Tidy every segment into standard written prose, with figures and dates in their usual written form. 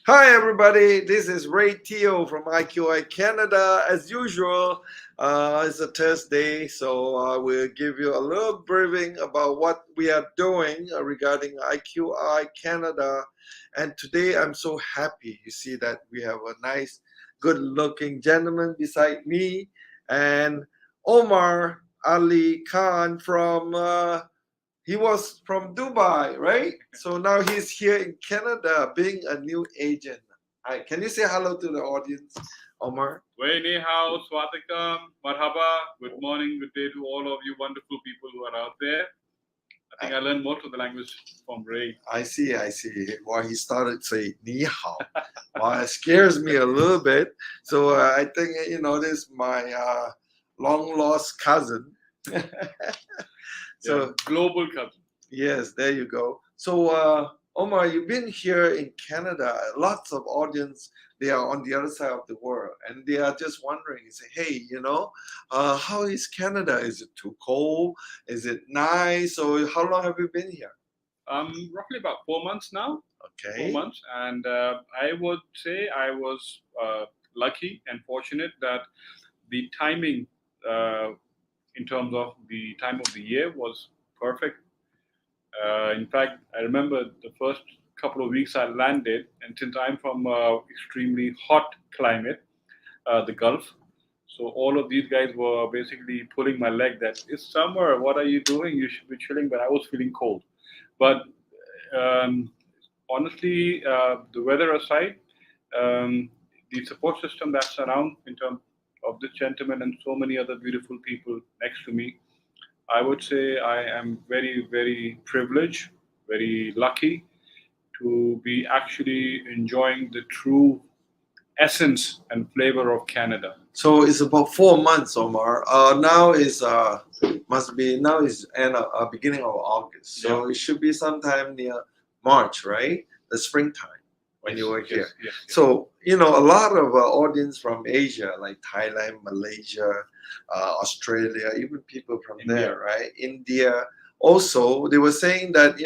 Hi, everybody. This is Ray Teo from IQI Canada. As usual, it's a Thursday, so we'll give you a little briefing about what we are doing regarding IQI Canada. And today, I'm so happy. You see that we have a nice, good-looking gentleman beside me, and Omar Ali Khan from he was from Dubai, right? So now he's here in Canada being a new agent. Hi, can you say hello to the audience, Omar? Way ni hao, swatikam, marhaba, good morning, good day to all of you wonderful people who are out there. I think I learned most of the language from Ray. I see. Why he started saying ni hao. Well, it scares me a little bit. So I think, this is my long lost cousin. Yeah, So global cousin. yes, there you go. So, Omar, you've been here in Canada. Lots of audience, they are on the other side of the world, and they are just wondering, say, hey, how is Canada? Is it too cold? Is it nice? So, how long have you been here? Roughly about 4 months now. Four Okay. months, and I would say I was lucky and fortunate that the timing, uh, in terms of the time of the year, was perfect. In fact, I remember the first couple of weeks I landed, and since I'm from extremely hot climate, the Gulf, so all of these guys were basically pulling my leg. That it's summer. What are you doing? You should be chilling. But I was feeling cold. But um, honestly, the weather aside, um, the support system that's around in terms of this gentleman and so many other beautiful people next to me, I would say I am very, very privileged, very lucky to be actually enjoying the true essence and flavor of Canada. So it's about 4 months, Omar. Now is must be now is end beginning of August. Yeah. So it should be sometime near March, right? The springtime when you Yes, were yes, here. yes, yes. So a lot of audience from Asia, like Thailand, Malaysia, Australia, even people from India. there, right? India. Also, they were saying that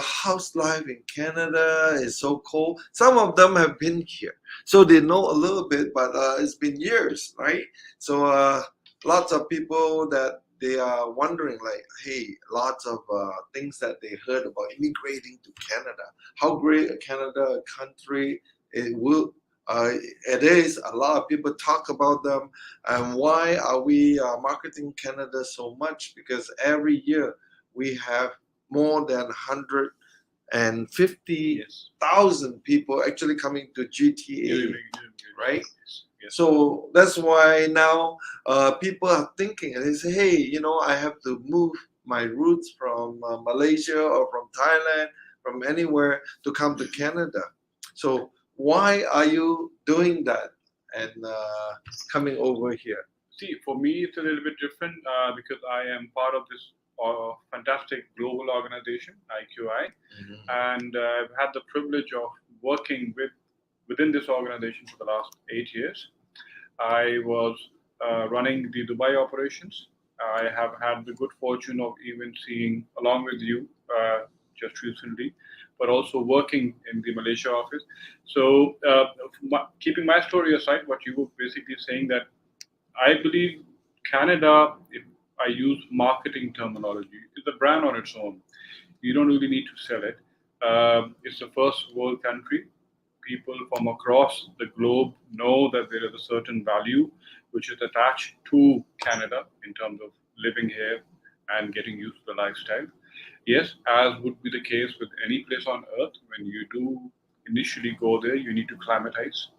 house life in Canada is so cold. Some of them have been here, so they know a little bit, but it's been years, right? So lots of people that they are wondering, like, hey, lots of things that they heard about immigrating to Canada, how great a Canada country it will. It is. A lot of people talk about them, and why are we marketing Canada so much? Because every year we have more than 150,000 people actually coming to GTA, right? Yes, yes. So that's why now people are thinking and they say, hey, I have to move my roots from Malaysia or from Thailand, from anywhere to come to Canada. So why are you doing that and coming over here? See, for me, it's a little bit different because I am part of this fantastic global organization, IQI, and I've had the privilege of working within this organization for the last 8 years. I was running the Dubai operations. I have had the good fortune of even seeing, along with you, just recently, but also working in the Malaysia office. So, keeping my story aside, what you were basically saying that I believe Canada, if I use marketing terminology, is a brand on its own. You don't really need to sell it. It's a first world country. People from across the globe know that there is a certain value which is attached to Canada in terms of living here and getting used to the lifestyle. Yes, as would be the case with any place on earth, when you do initially go there, you need to climatize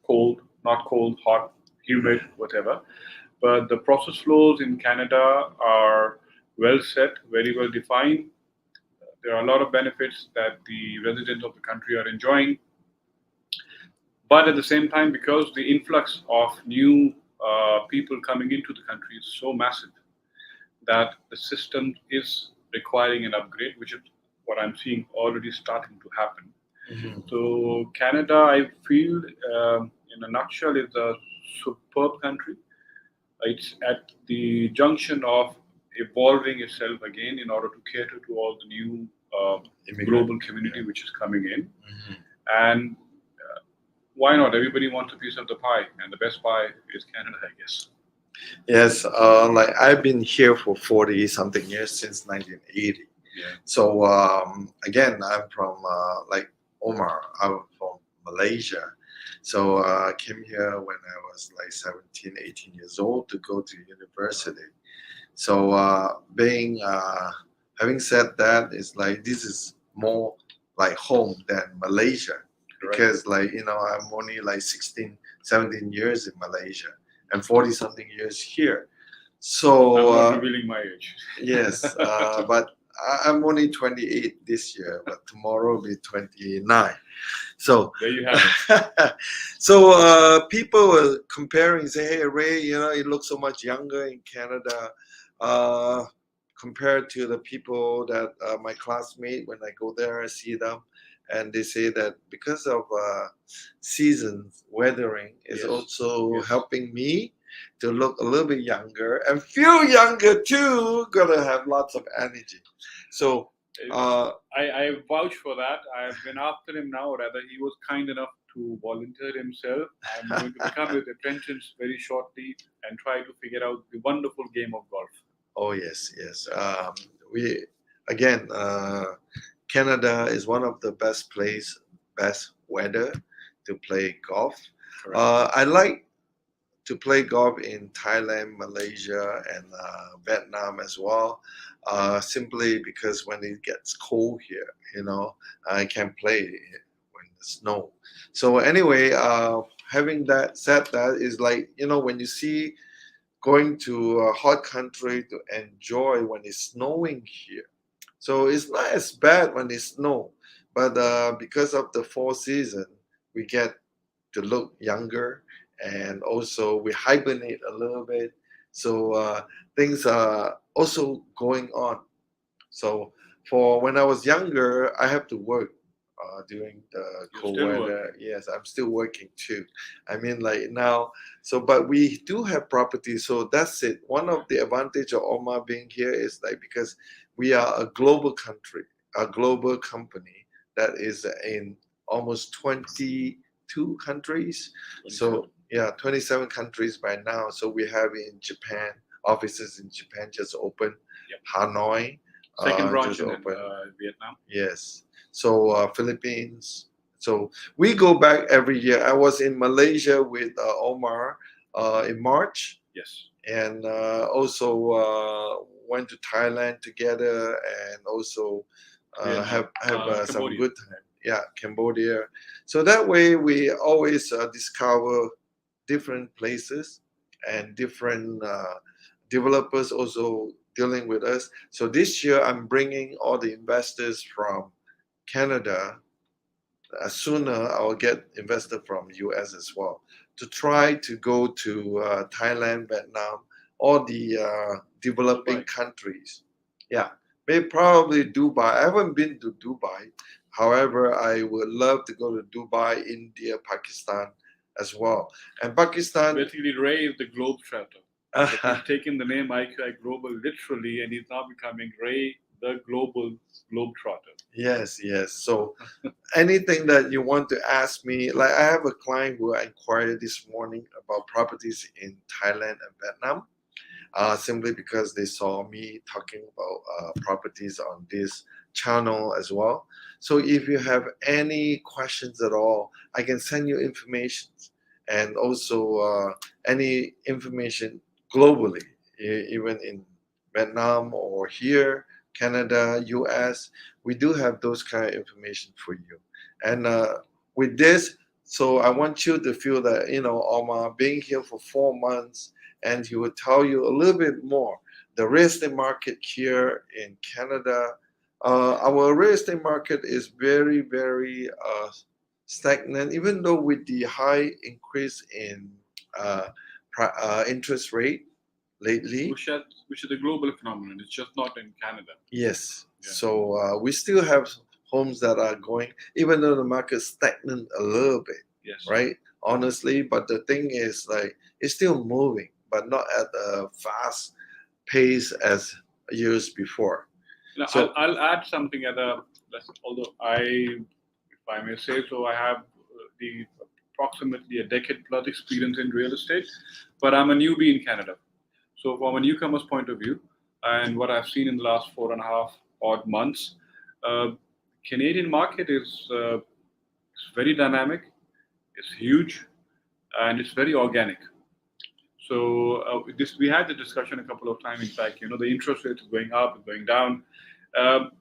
cold, not cold, hot, humid, whatever. But the process flows in Canada are well set, very well defined. There are a lot of benefits that the residents of the country are enjoying. But at the same time, because the influx of new people coming into the country is so massive, that the system is requiring an upgrade, which is what I'm seeing already starting to happen. Mhm. So Canada, I feel, in a nutshell, is a superb country. It's at the junction of evolving itself again in order to cater to all the new global community which is coming in. Mhm. And why not? Everybody wants a piece of the pie, and the best pie is Canada, I guess. Yes, like I've been here for 40 something years since 1980. Yeah. So again, I'm from like Omar. I'm from Malaysia. So I came here when I was like 17, 18 years old to go to university. So being having said that, it's like this is more like home than Malaysia Correct. because like I'm only like 16, 17 years in Malaysia and 40 something years here. I'm So not revealing my age. yes, but I'm only 28 this year, but tomorrow will be 29. So There you have it. so people were comparing, say, hey Ray, you look so much younger in Canada uh, compared to the people that my classmate when I go there, I see them, and they say that because of seasons weathering is Yes. also Yes. helping me to look a little bit younger and feel younger too. Gotta have lots of energy. So I vouch for that. I've been after him now. Rather, he was kind enough to volunteer himself. I'm going to become his attentions very shortly and try to figure out the wonderful game of golf. oh yes, yes. We again, Canada is one of the best weather to play golf. Correct. I like to play golf in Thailand, Malaysia, and Vietnam as well. Simply because when it gets cold here, I can play when the snow. So anyway, having that said, that is like when you see going to a hot country to enjoy when it's snowing here. So it's not as bad when it's snow, but because of the fall season, we get to look younger, and also we hibernate a little bit. So things are also going on. So for when I was younger, I have to work during the You're cold still weather. working. Yes, I'm still working too. I mean, like now. So, but we do have property. So that's it. One of the advantage of Omar being here is like because we are a global country, a global company that is in almost 22 countries. 27. So yeah, 27 countries by now. So we have in Japan, offices in Japan just open. Yep. Hanoi Second branch just in open. Vietnam. Yes. So Philippines. So we go back every year. I was in Malaysia with Omar in March, Yes. and also went to Thailand together, and also Vietnam. have some Cambodia. good time. Yeah, Cambodia. So that way we always discover different places and different developers also dealing with us. So this year I'm bringing all the investors from Canada. Sooner I'll get investor from US as well to try to go to Thailand, Vietnam, all the developing Dubai. countries. Yeah, maybe probably Dubai. I haven't been to Dubai. However, I would love to go to Dubai, India, Pakistan as well. And Pakistan, Basically, Ray is the Globetrotter. But he's taken the name IQI Global literally, and he's now becoming Ray the Global Globetrotter. yes, yes. So anything that you want to ask me, like I have a client who inquired this morning about properties in Thailand and Vietnam, simply because they saw me talking about properties on this channel as well. So if you have any questions at all, I can send you information, and also any information globally, even in Vietnam or here, Canada, US. We do have those kind of information for you. And with this, so I want you to feel that, Omar, being here for 4 months, and he will tell you a little bit more. The real estate market here in Canada, our real estate market is very, very stagnant, even though with the high increase in uh, interest rate lately. Which is a global phenomenon. It's just not in Canada. Yes. Yeah. So we still have homes that are going, even though the market's stagnant a little bit, Yes. right? Honestly, but the thing is, like, it's still moving, but not at a fast pace as years before. Now, So I'll add something although if I may say so. I have the approximately a decade plus experience in real estate, but I'm a newbie in Canada. So from a newcomer's point of view, and what I've seen in the last 4.5 odd months, uh, Canadian market is very dynamic, it's huge, and it's very organic. So this we had the discussion a couple of times. In fact, the interest rate is going up, going down. Um,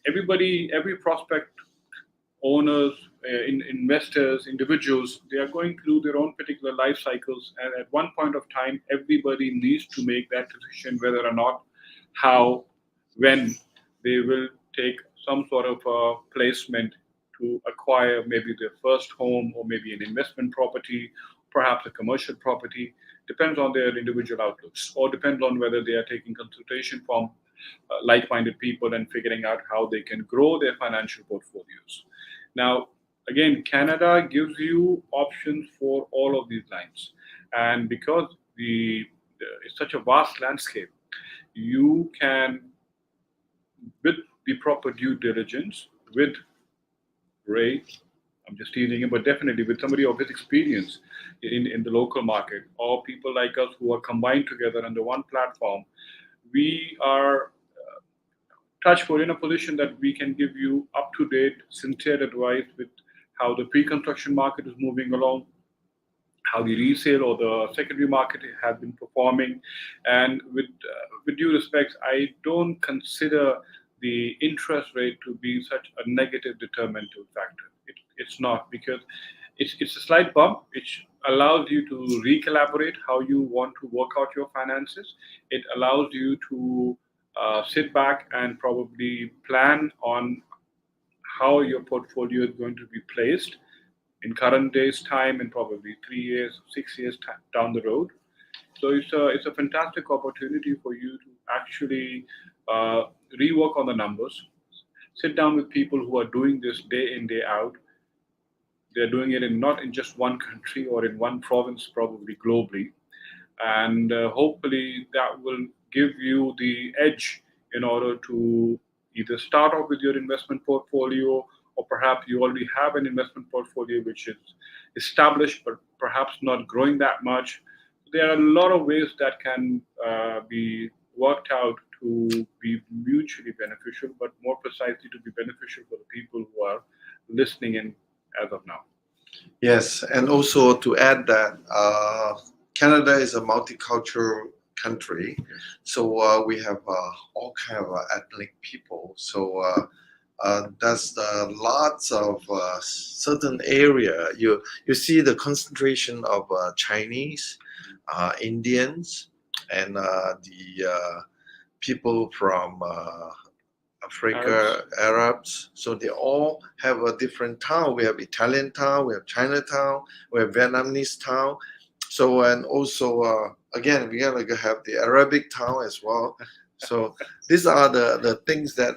every prospect, owners, investors, individuals, they are going through their own particular life cycles, and at one point of time, everybody needs to make that decision whether or not, how, when they will take some sort of placement to acquire maybe their first home or maybe an investment property, perhaps a commercial property. Depends on their individual outlooks, or depends on whether they are taking consultation from like-minded people and figuring out how they can grow their financial portfolios. Now, again, Canada gives you options for all of these lines, and because it's such a vast landscape, you can, with the proper due diligence, with Ray, I'm just teasing him, but definitely with somebody of his experience in the local market, or people like us who are combined together under one platform, we are touchwood in a position that we can give you up to date, sincere advice with how the pre construction market is moving along, how the resale or the secondary market has been performing. And with due respect, I don't consider the interest rate to be such a negative determinant factor. It's not, because it's a slight bump which allows you to recalibrate how you want to work out your finances. It allows you to sit back and probably plan on how your portfolio is going to be placed in current days time and probably 3 years, 6 years down the road. So it's a fantastic opportunity for you to actually uh, rework on the numbers, sit down with people who are doing this day in day out. They're doing it in not in just one country or in one province, probably globally, and hopefully that will give you the edge in order to either start off with your investment portfolio, or perhaps you already have an investment portfolio which is established but perhaps not growing that much. There are a lot of ways that can be worked out to be mutually beneficial, but more precisely to be beneficial for the people who are listening in as of now. Yes, and also to add that Canada is a multicultural country, so we have all kind of ethnic people. So there's lots of certain area. You see the concentration of Chinese, Indians, and the people from Arabs. Africa, Arabs. So they all have a different town. We have Italian town, we have Chinatown, we have Vietnamese town. So and also again we gotta have the Arabic town as well. So these are the things that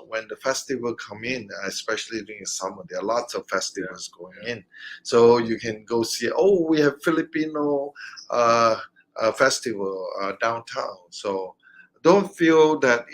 when the festival come in, especially during summer, there are lots of Yeah, festivals going yeah. in. So you can go see. Oh, we have Filipino festival downtown. So don't feel that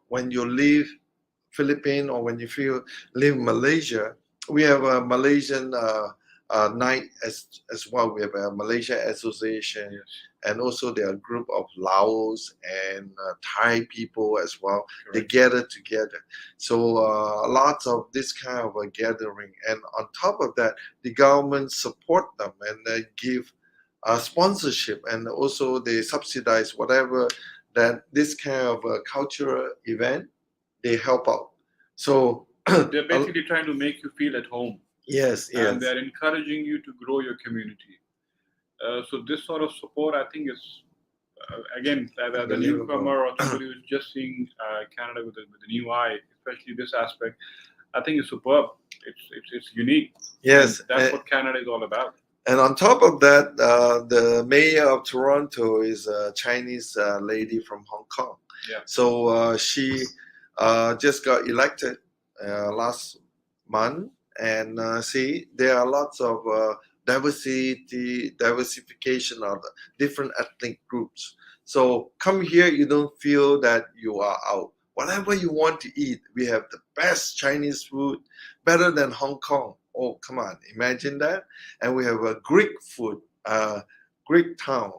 when you leave Philippines or when you feel leave Malaysia. We have a Malaysian night as well. We have a Malaysia Association, Yes, and also there are a group of Laos and Thai people as well. They correct. gather together. So lots of this kind of a gathering, and on top of that, the government support them and they give sponsorship, and also they subsidize whatever that this kind of cultural event they help out. So They're basically trying to make you feel at home, yes, and yes, they're encouraging you to grow your community. So this sort of support, I think, is again the unbelievable. newcomer or somebody who's just seeing Canada with a new eye, especially this aspect. I think it's superb. It's unique, and Yes, that's what Canada is all about. and on top of that, the mayor of Toronto is a Chinese lady from Hong Kong. Yeah, So she just got elected last month, and see, there are lots of diversification of the different ethnic groups. So come here, you don't feel that you are out. whatever you want to eat. We have the best Chinese food, better than Hong Kong. Oh, come on, imagine that. And we have a Greek food, Greek town.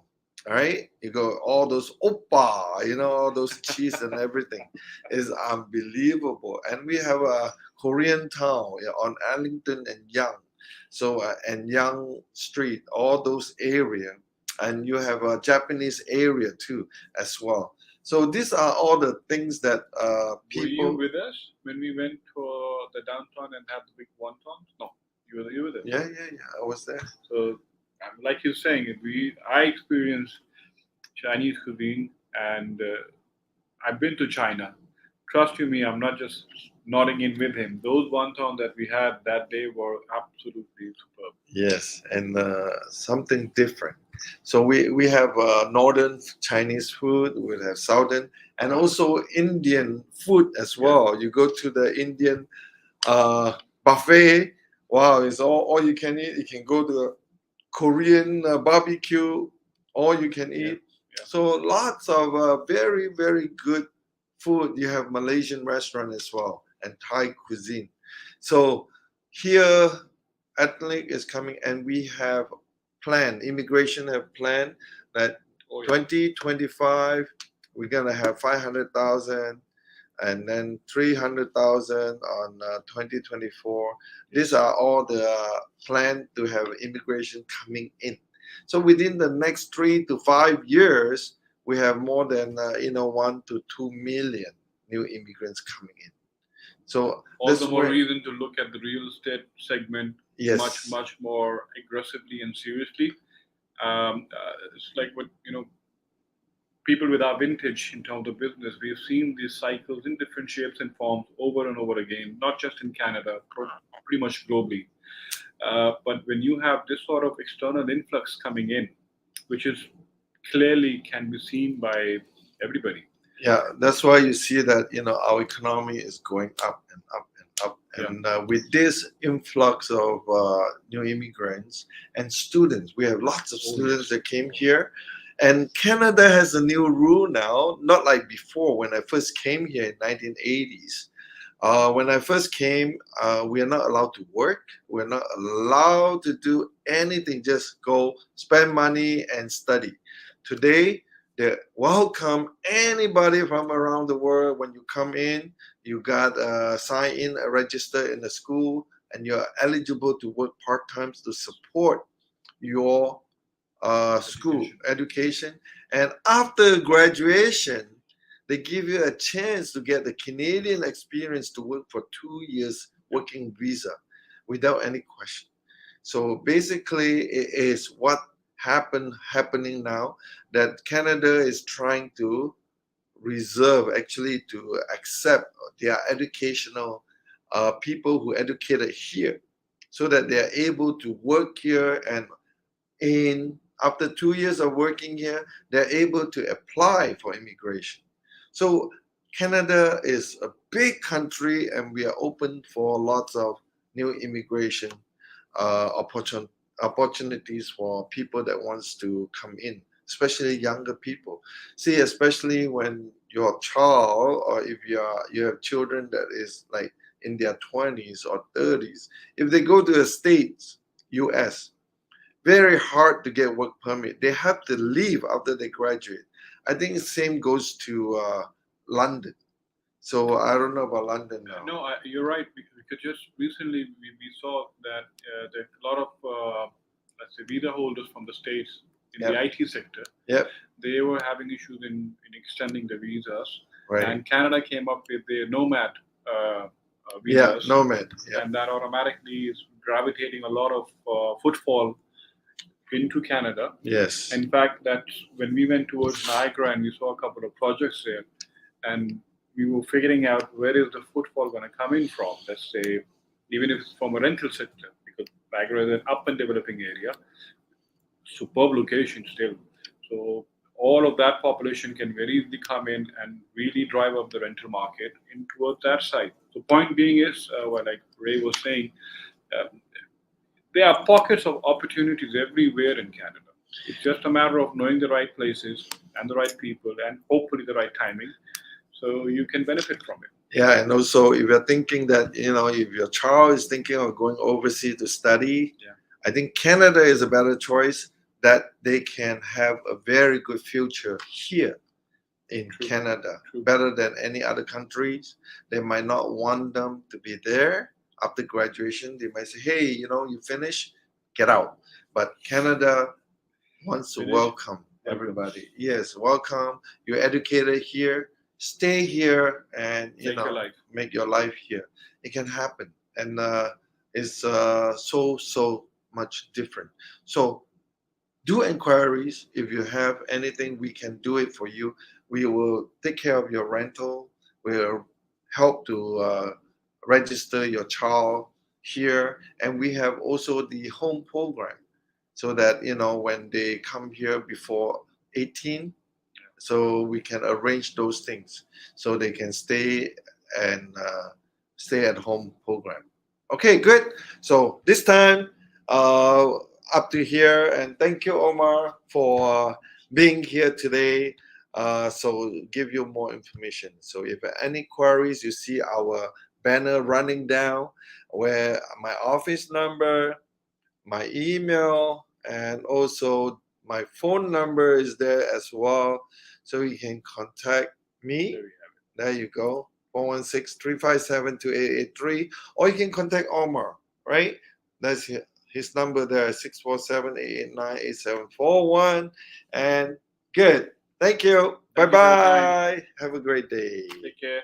All right, you go all those oppa, all those cheese and everything is unbelievable. And we have a Korean town, on Arlington and Young, so and Young Street, all those area, and you have a Japanese area too as well. So these are all the things that Were you people. with us when we went to the downtown and had the big wontons? No, you were there. Yeah, yeah, yeah. I was there. So, like you're saying, I experienced Chinese cuisine, and I've been to China. Trust you me, I'm not just nodding in with him. Those wontons that we had that day were absolutely superb. Yes, and something different. So we have northern Chinese food, we have southern, and also Indian food as Yeah, well. You go to the Indian buffet. Wow, it's all you can eat. You can go to the Korean barbecue, all you can yeah, eat. yeah. So lots of very, very good food. You have Malaysian restaurant as well and Thai cuisine. So here, ethnic is coming, and we have planned. Immigration have planned that Oh yeah. 2025 we're gonna have 500,000, and then 300,000 on 2024. These are all the plan to have immigration coming in. So within the next 3 to 5 years, we have more than 1 to 2 million new immigrants coming in. So All the this more way, reason to look at the real estate segment much, yes, much more aggressively and seriously. It's like what people with our vintage in terms of business. We've seen these cycles in different shapes and forms over and over again, not just in Canada, pretty much globally. But when you have this sort of external influx coming in, which is clearly can be seen by everybody. yeah, that's why you see that our economy is going up and up and up, Yeah. and with this influx of new immigrants and students, we have lots of Oh students yes. that came here. And Canada has a new rule now, not like before when I first came here in 1980s. When I first came, we are not allowed to work. We're not allowed to do anything. Just go spend money and study. Today, they welcome anybody from around the world. When you come in, you got sign in, register in the school, and you're eligible to work part times to support your school Education. education. And after graduation, they give you a chance to get the Canadian experience to work for 2 years working visa without any question. So basically, it is what happening now, that Canada is trying to reserve, actually to accept their educational people who educated here, so that they are able to work here, and in after 2 years of working here, they're able to apply for immigration. So Canada is a big country, and we are open for lots of new immigration opportunities for people that wants to come in, especially younger people. See, especially when your child, or if you have children that is like in their 20s or 30s, if they go to the States, US, very hard to get work permit. They have to leave after they graduate. I think the same goes to London. So I don't know about London now. No, you're right. Because just recently we saw that there are a lot of let's say visa holders from the states in the Yep. IT sector. Yep. They were having issues in extending the visas, Right. and Canada came up with the nomad Yeah. visas, Nomad. Yeah. and that automatically is gravitating a lot of footfall into Canada. Yes. In fact, that's when we went towards Niagara and we saw a couple of projects there, and we were figuring out where is the footfall going to come in from. Let's say, even if it's from a rental sector, because Niagara is an up and developing area, superb location still. So all of that population can very easily come in and really drive up the rental market in towards that side. The point being is, well, like Ray was saying, um, there are pockets of opportunities everywhere in Canada. It's just a matter of knowing the right places and the right people and hopefully the right timing. so you can benefit from it. Yeah, and also if you're thinking that, if your child is thinking of going overseas to study, Yeah. I think Canada is a better choice, that they can have a very good future here in True. Canada, True. better than any other countries. They might not want them to be there after graduation. They might say, hey, you finish, get out. But Canada wants to Finish. welcome everybody. Yes, welcome. You're educated here. Stay here and Make your life. make your life here. It can happen, and it's so much different. So do inquiries. If you have anything, we can do it for you. We will take care of your rental. We'll help to register your child here, and we have also the home program, so that when they come here before 18, so we can arrange those things so they can stay and stay at home program. Okay, good. So this time, uh, up to here, and thank you, Omar, for being here today. So give you more information. So if any queries, you see our banner running down, where my office number, my email, and also my phone number is there as well. So you can contact me. There we have it. There you go. 416-357-2883. Or you can contact Omar, right? That's his number there, 647-889-8741. And good. Thank you. Thank you for your time. Bye-bye. Have a great day. Take care.